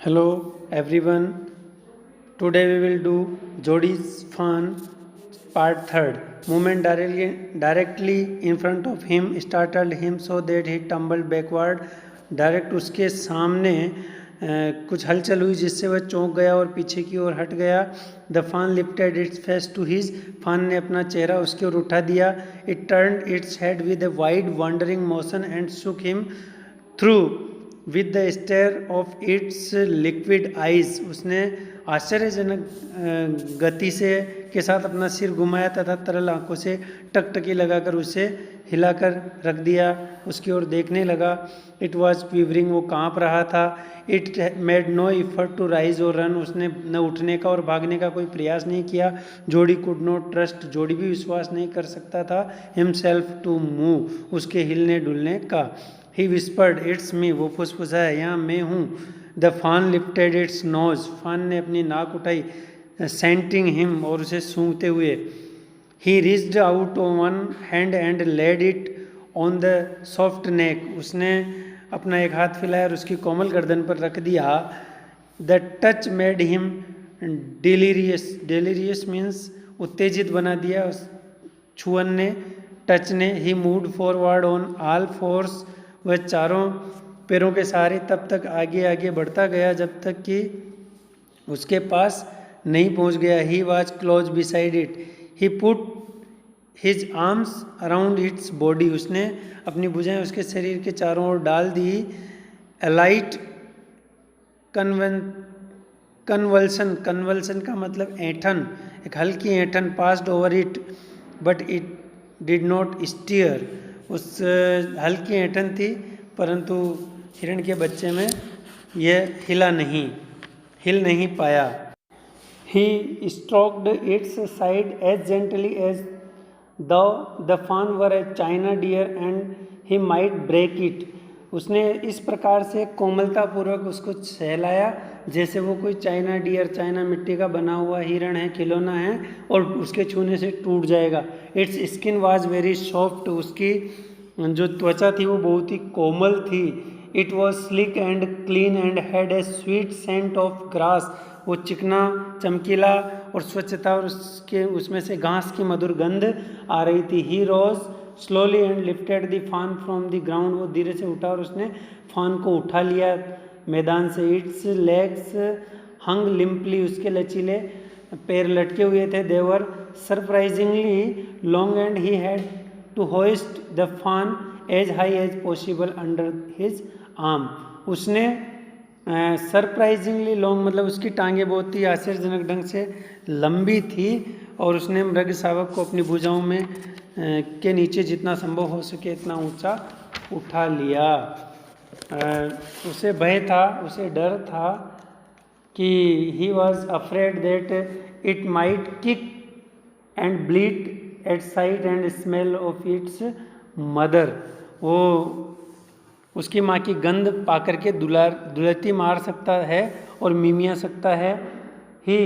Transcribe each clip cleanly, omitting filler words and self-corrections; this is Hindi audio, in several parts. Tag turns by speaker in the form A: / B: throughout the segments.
A: Hello everyone. Today we will do Jodi's Fan part third. Movement directly in front of him startled him so that he tumbled backward. Direct उसके सामने कुछ हलचल हुई जिससे वह चौंक गया और पीछे की ओर हट गया. The fawn lifted its face to his. Fawn ने अपना चेहरा उसकी ओर उठा दिया. It turn its head with a wide wondering motion and shook him through with the stare of its liquid eyes. उसने आश्चर्यजनक गति से के साथ अपना सिर घुमाया तथा तरल आंखों से टकटकी लगाकर उसे हिलाकर रख दिया. उसकी ओर देखने लगा. It was quivering. वो कांप रहा था. It made no effort to rise or run. उसने न उठने का और भागने का कोई प्रयास नहीं किया. जोडी कुड नॉट ट्रस्ट. जोडी भी विश्वास नहीं कर सकता था हिमसेल्फ टू मूव. उसके हिलने डुलने का. ही विस्पर्ड इट्स मी. वो फुसफुसाया यहाँ मैं हूँ. The fawn lifted it's knows. फान ने अपनी नाक उठाई. सेंटिंग हिम और उसे सूंघते हुए. He reached out one hand and laid it on the soft neck. उसने अपना एक हाथ फैलाया और उसकी कोमल गर्दन पर रख दिया. The touch made him delirious. Delirious means उत्तेजित बना दिया उस छुअन ने, टच ने. He moved forward on all fours. वह चारों पैरों के सहारे तब तक आगे आगे बढ़ता गया जब तक कि उसके पास नहीं पहुंच गया. He was close beside it. He put his arms around its body. उसने अपनी भुजाएं उसके शरीर के चारों ओर डाल दी. A light convulsion. कन्वल्सन का मतलब ऐंठन, एक हल्की ऐंठन passed over it but it did not stir. उस हल्की ऐंठन थी परंतु हिरण के बच्चे में यह हिल नहीं पाया. He stroked its side as gently as the fawn were a china deer and he might break it. उसने इस प्रकार से कोमलतापूर्वक उसको सहलाया जैसे वो कोई चाइना डियर, चाइना मिट्टी का बना हुआ हिरण है, खिलौना है और उसके छूने से टूट जाएगा. Its skin was very soft. उसकी जो त्वचा थी वो बहुत ही कोमल थी. It was slick and clean and had a sweet scent of grass. वो चिकना, चमकीला और स्वच्छ था और उसमें से घास की मधुर गंध आ रही थी. ही रोज स्लोली एंड लिफ्टेड द फान फ्रॉम द ग्राउंड. वो धीरे से उठा और उसने फान को उठा लिया मैदान से. Its legs hung limply. उसके लचीले पैर लटके हुए थे. They were surprisingly long and he had to hoist the fawn as high as possible under his arm. उसने सरप्राइजिंगली लॉन्ग मतलब उसकी टांगें बहुत ही आश्चर्यजनक ढंग से लंबी थी और उसने मृग शावक को अपनी भुजाओं में के नीचे जितना संभव हो सके इतना ऊंचा उठा लिया. उसे भय था, उसे डर था कि he was afraid that it might kick and bleat at sight and smell of its mother. वो उसकी माँ की गंध पाकर के दुलहती मार सकता है और मिमिया सकता है. ही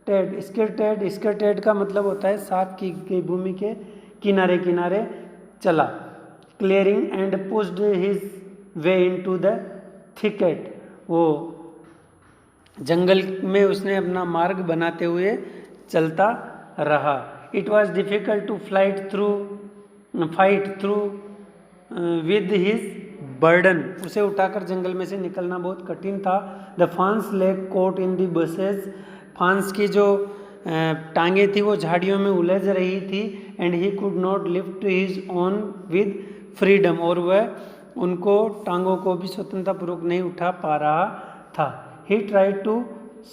A: स्केर्टेड का मतलब होता है साफ की भूमि के किनारे किनारे चला. Clearing and pushed his way into the thicket. वो जंगल में उसने अपना मार्ग बनाते हुए चलता रहा. It was difficult to fight through with his burden. उसे उठाकर जंगल में से निकलना बहुत कठिन था. The fawn's legs caught in the bushes. Fawn's की जो टांगे थी वो झाड़ियों में उलझ रही थी. And he could not lift his on with freedom. और वह उनको टांगों को भी स्वतंत्रतापूर्वक नहीं उठा पा रहा था. He tried to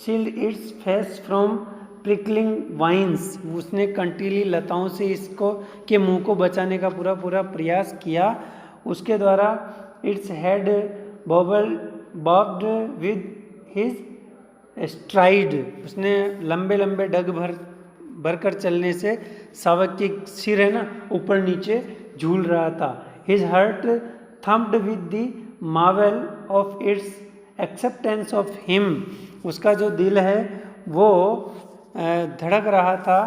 A: shield its face from prickling vines. उसने कंटीली लताओं से इसको के मुंह को बचाने का पूरा प्रयास किया. उसके द्वारा its head barbed with his STRIDE. उसने लंबे लंबे डग भरकर चलने से शावक की सिर है ना ऊपर नीचे झूल रहा था. His heart thumped with the marvel of its acceptance of him. उसका जो दिल है वो धड़क रहा था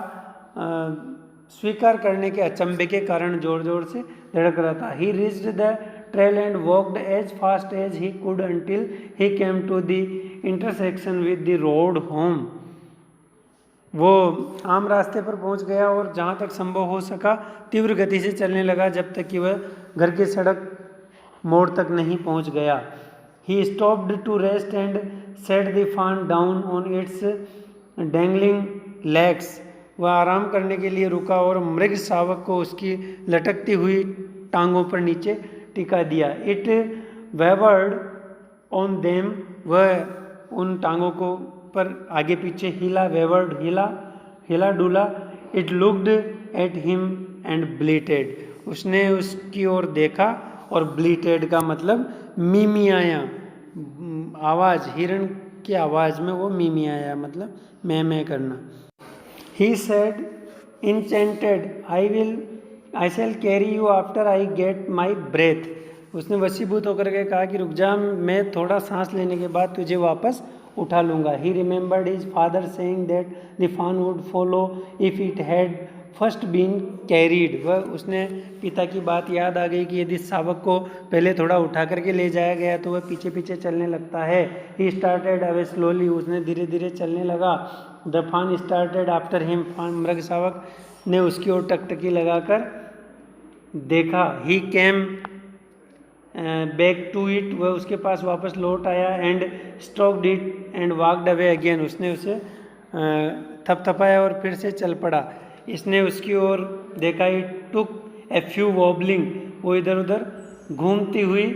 A: स्वीकार करने के अचंभे के कारण जोर जोर से धड़क रहा था. ही reached the trail and walked as fast as he could until he came to the intersection with the road home. वो आम रास्ते पर पहुंच गया और जहाँ तक संभव हो सका तीव्र गति से चलने लगा जब तक कि वह घर की सड़क मोड़ तक नहीं पहुंच गया. He stopped to rest and set the fawn down on its dangling legs. वह आराम करने के लिए रुका और मृग शावक को उसकी लटकती हुई टांगों पर नीचे टिका दिया. It wavered on them. वह उन टांगों को पर आगे पीछे हिला. wavered हिला डुला. It looked at him and bleated. उसने उसकी ओर देखा और bleated का मतलब मीमियाया, आवाज़, हिरण की आवाज़ में वो मीमियाया मतलब मैं करना. He said, enchanted, I shall carry you after I get my breath. उसने वशीभूत होकर के कहा कि रुक जा, मैं थोड़ा सांस लेने के बाद तुझे वापस उठा लूँगा. He remembered his father saying that the fawn would follow if it had first been carried. वह उसने पिता की बात याद आ गई कि यदि शावक को पहले थोड़ा उठा करके ले जाया गया तो वह पीछे पीछे चलने लगता है. He started away slowly. उसने धीरे धीरे चलने लगा. The fawn started after him. मृग शावक ने उसकी ओर टकटकी लगाकर देखा. He came back to it. वह उसके पास वापस लौट आया. And stroked it and walked away again. उसने उसे थपथपाया और फिर से चल पड़ा. इसने उसकी ओर देखा. It took a few wobbling. वो इधर उधर घूमती हुई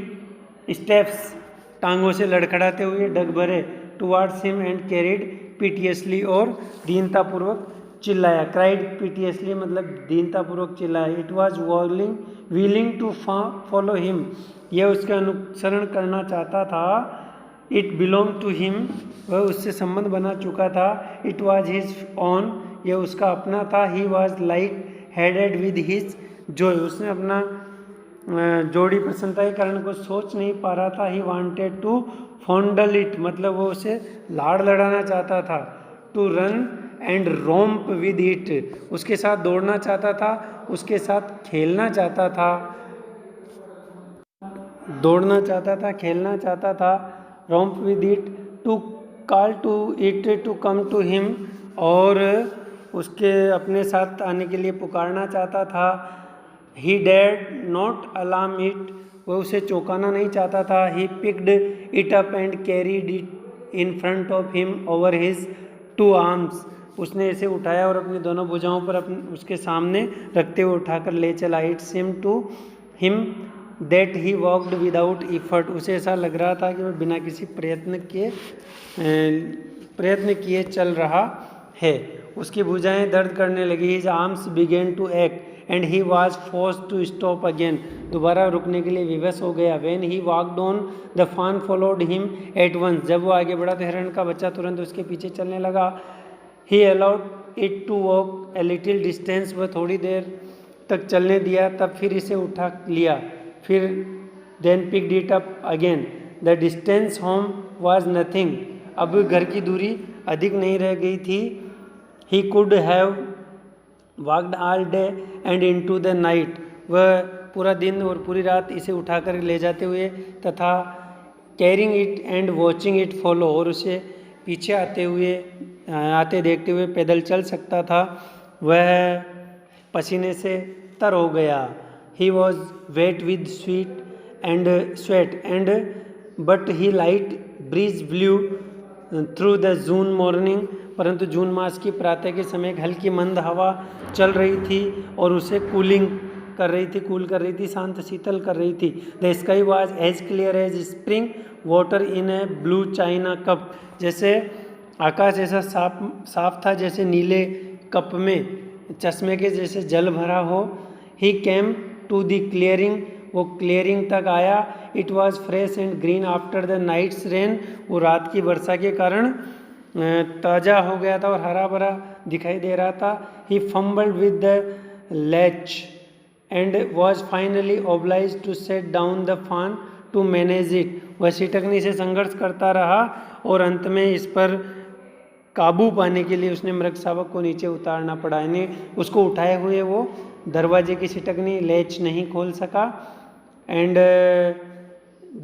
A: स्टेप्स, टांगों से लड़खड़ाते हुए डग भरे towards him and carried piteously. और दीनतापूर्वक चिल्लाया. cried piteously मतलब दीनतापूर्वक चिल्लाया. It was willing to follow him. यह उसका अनुसरण करना चाहता था. It belonged to him. वह उससे संबंध बना चुका था. It was his own. यह उसका अपना था. He was light-headed with his joy. उसने अपना जोड़ी प्रसन्नता के कारण को सोच नहीं पा रहा था. He wanted to fondle it मतलब वो उसे लाड़ लड़ाना चाहता था. To run and romp with it. उसके साथ दौड़ना चाहता था, उसके साथ खेलना चाहता था. दौड़ना चाहता था, खेलना चाहता था. romp with it. To call to it to come to him. और उसके अपने साथ आने के लिए पुकारना चाहता था. He dared not alarm it. वह उसे चौंकाना नहीं चाहता था. He picked it up and carried it in front of him over his two arms. उसने इसे उठाया और अपनी दोनों भुजाओं पर उसके सामने रखते हुए उठाकर ले चला. It seemed to him that he walked without effort. उसे ऐसा लग रहा था कि वह बिना किसी प्रयत्न किए चल रहा है. उसकी भुजाएं दर्द करने लगी. His arms began to ache and he was forced to stop again. दोबारा रुकने के लिए विवश हो गया. When he walked on, the fawn followed him at once. जब वो आगे बढ़ा तो हिरण का बच्चा तुरंत उसके पीछे चलने लगा. He allowed it to walk a little distance. वह थोड़ी देर तक चलने दिया, तब फिर इसे उठा लिया. फिर then picked it up again. The distance home was nothing. अब घर की दूरी अधिक नहीं रह गई थी. He could have walked all day and into the night. वह पूरा दिन और पूरी रात इसे उठाकर ले जाते हुए तथा carrying it and watching it follow और उसे पीछे आते देखते हुए पैदल चल सकता था. वह पसीने से तर हो गया. He was wet with sweat but he light breeze blew through the June morning. परंतु जून मास की प्रातः के समय एक हल्की मंद हवा चल रही थी और उसे कूल कर रही थी, शांत शीतल कर रही थी. The sky was as clear as spring water in a blue china cup. जैसे आकाश ऐसा साफ था जैसे नीले कप में चश्मे के जैसे जल भरा हो. He came to the clearing. वो क्लियरिंग तक आया. It was fresh and green after the night's rain. वो रात की वर्षा के कारण ताज़ा हो गया था और हरा भरा दिखाई दे रहा था. He fumbled with the latch and was finally obliged to set down the fawn to manage it. वह सिटकनी से संघर्ष करता रहा और अंत में इस पर काबू पाने के लिए उसने मृग शावक को नीचे उतारना पड़ा. यानी उसको उठाए हुए वो दरवाजे की सिटकनी लैच नहीं खोल सका. And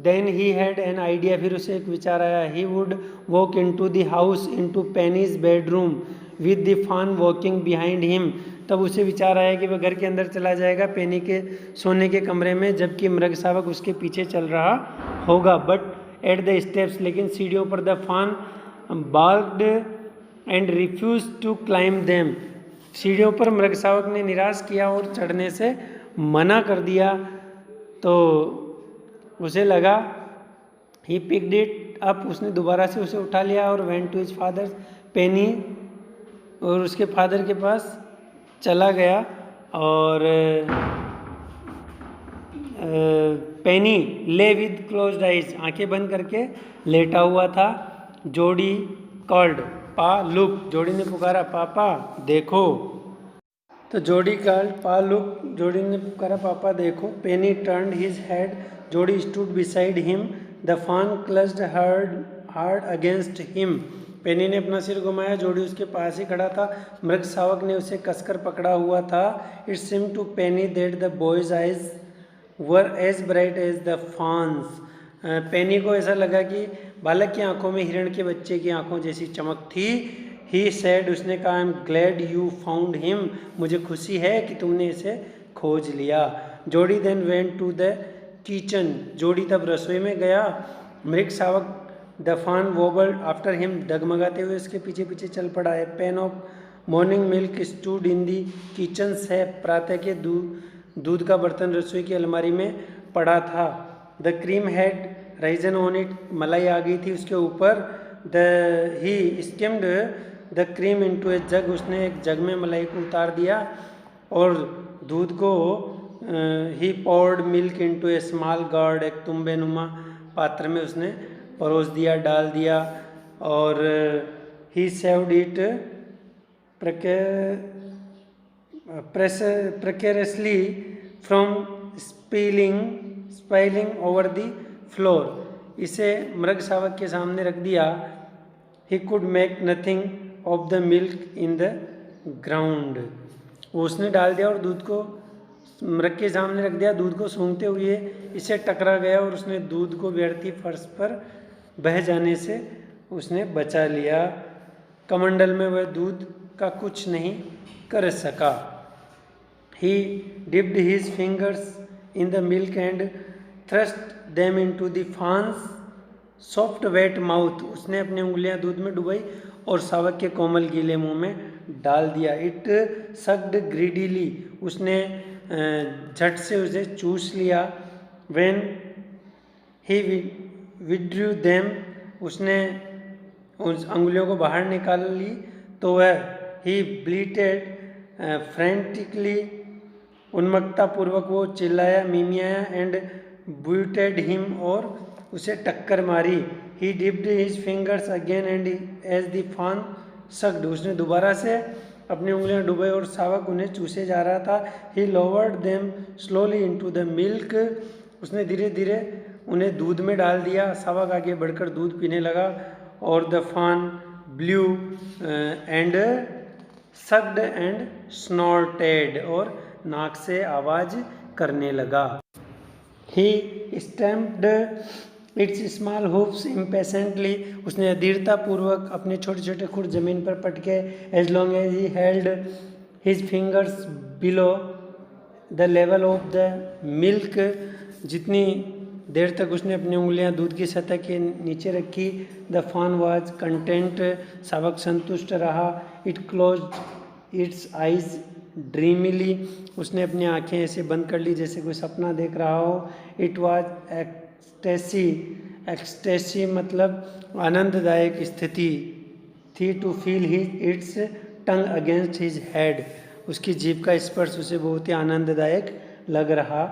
A: then he had an idea, फिर उसे एक विचार आया. He would walk into the house into Penny's bedroom with the fawn walking behind him. तब उसे विचार आया कि वह घर के अंदर चला जाएगा पेनी के सोने के कमरे में, जबकि मृग शावक उसके पीछे चल रहा होगा. बट एट द स्टेप्स, लेकिन सीढ़ियों पर the fawn balked and refused to climb them. सीढ़ियों पर मृग शावक ने निराश किया और चढ़ने से मना कर दिया. तो उसे लगा, ही पिक्ड इट अप, उसने दोबारा से उसे उठा लिया और वेंट टू हिज फादर पेनी, और उसके फादर के पास चला गया. और पेनी ले विद क्लोज्ड आइज, आंखें बंद करके लेटा हुआ था. जोड़ी कॉल्ड पा लुक, जोड़ी ने पुकारा पापा देखो. तो जोड़ी कॉल्ड पा लुक, जोड़ी ने पुकारा पापा देखो. पेनी टर्न्ड हिज हेड, जोड़ी स्टूड बिसाइड हिम. द फान क्लच्ड हार्ड अगेंस्ट हिम. पेनी ने अपना सिर घुमाया, जोड़ी उसके पास ही खड़ा था. मृग शावक ने उसे कसकर पकड़ा हुआ था. It seemed to Penny that the boy's eyes were as bright as the fawn's. Penny को ऐसा लगा कि बालक की आंखों में हिरण के बच्चे की आंखों जैसी चमक थी. ही सेड, उसने कहा, I am glad you found him, मुझे खुशी है कि तुमने इसे खोज लिया. Jody then went to the kitchen, Jody तब रसोई में गया. मृग शावक द फान वॉबल्ड आफ्टर हिम, डगमगाते हुए उसके पीछे पीछे चल पड़ा. है pain of morning milk stood in the kitchen से, प्रातः के दूध का बर्तन रसोई की अलमारी में पड़ा था. The cream had Ryzen on it, मलाई आ गई थी उसके ऊपर. ही स्किम्ड द क्रीम इनटू ए जग, उसने एक जग में मलाई को उतार दिया और दूध को ही पॉर्ड मिल्क इनटू ए स्मॉल गार्ड, एक तुम्बे नुमा पात्र में उसने परोस दिया, डाल दिया. और he saved it precariously from spilling over the floor. इसे मृग शावक के सामने रख दिया. He could make nothing of the milk in the ground. वो उसने डाल दिया और दूध को मृग के सामने रख दिया. दूध को सूंघते हुए इसे टकरा गया और उसने दूध को व्यर्थी फर्श पर बह जाने से उसने बचा लिया. कमंडल में वह दूध का कुछ नहीं कर सका. He dipped his fingers in the milk and thrust them into the fawn's soft wet mouth. उसने अपनी उंगलियां दूध में डुबाई और शावक के कोमल गीले मुंह में डाल दिया. इट सक्ड ग्रीडीली, उसने झट से उसे चूस लिया. व्हेन ही विड्रू देम, उसने उस अंगुलियों को बाहर निकाल ली तो वह ही ब्लीटेड फ्रेंटिकली, उन्मत्तता पूर्वक वो चिल्लाया, मिमियाया. एंड ब्यूटेड हिम, और उसे टक्कर मारी. He dipped his fingers again and as the fawn sucked, उसने दोबारा से अपनी उंगलियां डुबाई और शावक उन्हें चूसे जा रहा था. He lowered them slowly into the milk, उसने धीरे धीरे उन्हें दूध में डाल दिया. शावक आगे बढ़कर दूध पीने लगा. और the fawn blew and sucked and snorted, और नाक से आवाज करने लगा. He stamped its small hoofs impatiently, उसने अधीरता पूर्वक अपने छोटे छोटे खुर जमीन पर पटके. As long as he held his fingers below the level of the milk, जितनी देर तक उसने अपनी उंगलियां दूध की सतह के नीचे रखी. द फान वाज कंटेंट, शावक संतुष्ट रहा. इट क्लोज्ड इट्स आइज ड्रीमिली, उसने अपनी आंखें ऐसे बंद कर ली जैसे कोई सपना देख रहा हो. इट वाज एक्सटेसी मतलब आनंददायक स्थिति थी. To feel its tongue against his head, उसकी जीभ का स्पर्श उसे बहुत ही आनंददायक लग रहा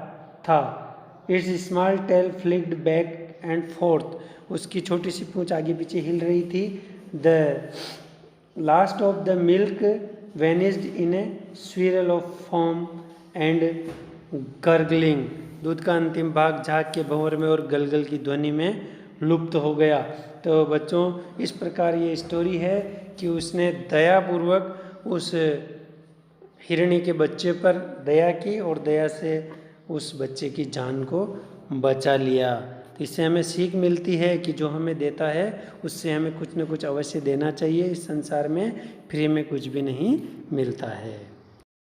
A: था. Its small tail flicked back and forth, उसकी छोटी सी पूंछ आगे पीछे हिल रही थी. The last of the milk vanished in a swirl of foam and gurgling, दूध का अंतिम भाग झाग के भंवर में और गलगल की ध्वनि में लुप्त हो गया. तो बच्चों, इस प्रकार ये स्टोरी है कि उसने दयापूर्वक उस हिरणी के बच्चे पर दया की और दया से उस बच्चे की जान को बचा लिया। तो इससे हमें सीख मिलती है कि जो हमें देता है उससे हमें कुछ न कुछ अवश्य देना चाहिए। इस संसार में फ्री में कुछ भी नहीं मिलता है।